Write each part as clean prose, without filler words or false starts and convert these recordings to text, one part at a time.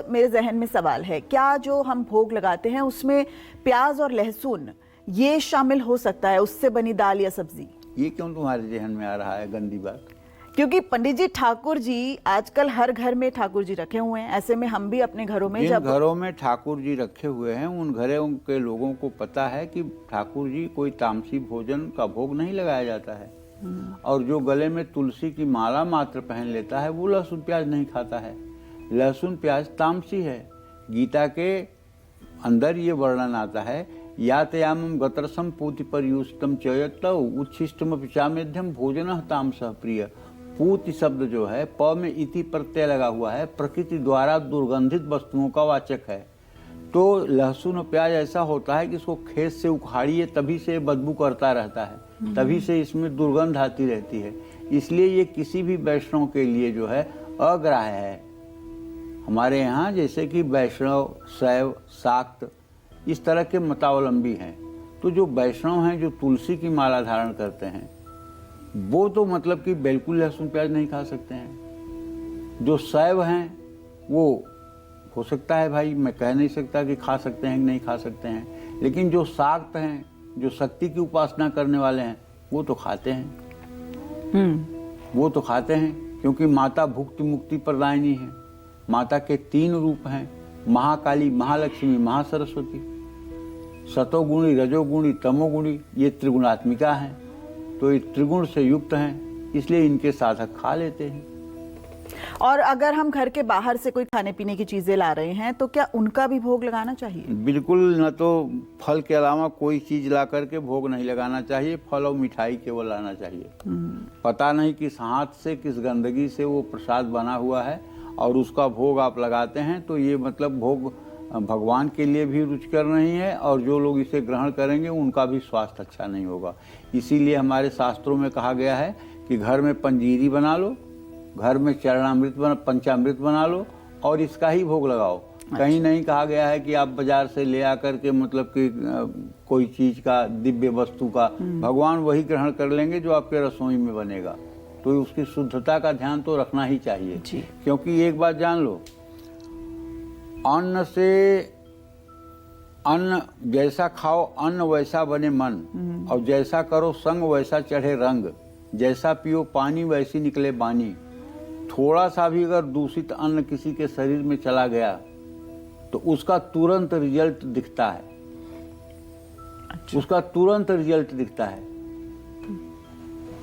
मेरे जहन में सवाल है, क्या जो हम भोग लगाते हैं उसमें प्याज और लहसुन ये शामिल हो सकता है, उससे बनी दाल या सब्जी? ये क्यों तुम्हारे जहन में आ रहा है गंदी बात? क्योंकि पंडित जी, ठाकुर जी आजकल हर घर में ठाकुर जी रखे हुए हैं, ऐसे में हम भी अपने घरों में जिन घरों में ठाकुर जी रखे हुए हैं उन घरों के लोगों को पता है कि ठाकुर जी कोई तामसी भोजन का भोग नहीं लगाया जाता है। और जो गले में तुलसी की माला मात्र पहन लेता है वो लहसुन प्याज नहीं खाता है। लहसुन प्याज तामसी है। गीता के अंदर ये वर्णन आता है, यातयामं गतरसम पूति परयुष्टम चयत उच्छिष्टम पिचामेध्यम भोजन तामसः प्रिय। पूति शब्द जो है प में इति प्रत्यय लगा हुआ है, प्रकृति द्वारा दुर्गंधित वस्तुओं का वाचक है। तो लहसुन और प्याज ऐसा होता है कि इसको खेत से उखाड़िए तभी से बदबू करता रहता है, तभी से इसमें दुर्गंध आती रहती है। इसलिए ये किसी भी वैष्णव के लिए जो है अग्राह्य है। हमारे यहाँ जैसे कि वैष्णव, शैव, शाक्त इस तरह के मतावलंबी हैं। तो जो वैष्णव हैं जो तुलसी की माला धारण करते हैं वो तो मतलब कि बिल्कुल लहसुन प्याज नहीं खा सकते हैं। जो शैव हैं वो हो सकता है, भाई मैं कह नहीं सकता कि खा सकते हैं कि नहीं खा सकते हैं, लेकिन जो शाक्त हैं, जो शक्ति की उपासना करने वाले हैं वो तो खाते हैं। वो तो खाते हैं क्योंकि माता भुक्ति मुक्ति प्रदायिनी है। माता के 3 रूप हैं, महाकाली, महालक्ष्मी, महासरस्वती। सतोगुणी, रजोगुणी, तमोगुणी, ये त्रिगुणात्मिका हैं। तो ये त्रिगुण से युक्त हैं, इसलिए इनके साधक खा लेते हैं। और अगर हम घर के बाहर से कोई खाने पीने की चीजें ला रहे हैं तो क्या उनका भी भोग लगाना चाहिए? बिल्कुल, न तो फल के अलावा कोई चीज ला करके भोग नहीं लगाना चाहिए। फल और मिठाई केवल लाना चाहिए। पता नहीं किस हाथ से, किस गंदगी से वो प्रसाद बना हुआ है और उसका भोग आप लगाते हैं, तो ये मतलब भोग भगवान के लिए भी रुचिकर नहीं है और जो लोग इसे ग्रहण करेंगे उनका भी स्वास्थ्य अच्छा नहीं होगा। इसीलिए हमारे शास्त्रों में कहा गया है कि घर में पंजीरी बना लो, घर में चरणामृत पंचामृत बना लो और इसका ही भोग लगाओ। कहीं नहीं कहा गया है कि आप बाजार से ले आकर के मतलब कि कोई चीज का, दिव्य वस्तु का भगवान वही ग्रहण कर लेंगे जो आपके रसोई में बनेगा। तो उसकी शुद्धता का ध्यान तो रखना ही चाहिए। क्योंकि एक बात जान लो, अन्न से अन्न जैसा खाओ अन्न वैसा बने मन, और जैसा करो संग वैसा चढ़े रंग, जैसा पियो पानी वैसी निकले बानी। थोड़ा सा भी अगर दूषित अन्न किसी के शरीर में चला गया तो उसका तुरंत रिजल्ट दिखता है। उसका तुरंत रिजल्ट दिखता है।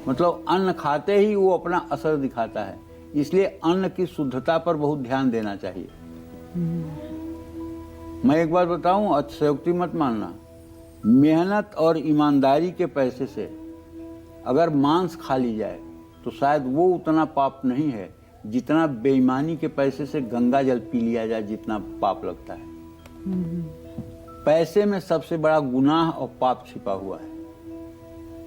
मतलब अन्न खाते ही वो अपना असर दिखाता है। इसलिए अन्न की शुद्धता पर बहुत ध्यान देना चाहिए। मैं एक बार बताऊं, अतिशयोक्ति मत मानना। मेहनत और ईमानदारी के पैसे से अगर मांस खा ली जाए तो शायद वो उतना पाप नहीं है जितना बेईमानी के पैसे से गंगा जल पी लिया जाए, जितना पाप लगता है। पैसे में सबसे बड़ा गुनाह और पाप छिपा हुआ है।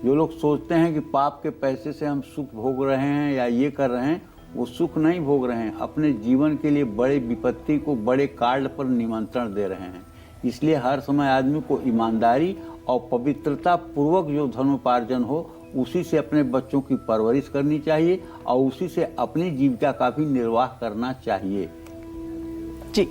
जो लोग सोचते हैं कि पाप के पैसे से हम सुख भोग रहे हैं या ये कर रहे हैं, वो सुख नहीं भोग रहे हैं, अपने जीवन के लिए बड़े विपत्ति को बड़े कार्ड पर निमंत्रण दे रहे हैं। इसलिए हर समय आदमी को ईमानदारी और पवित्रता पूर्वक जो धनोपार्जन हो उसी से अपने बच्चों की परवरिश करनी चाहिए और उसी से अपनी जीविका का भी निर्वाह करना चाहिए। जी।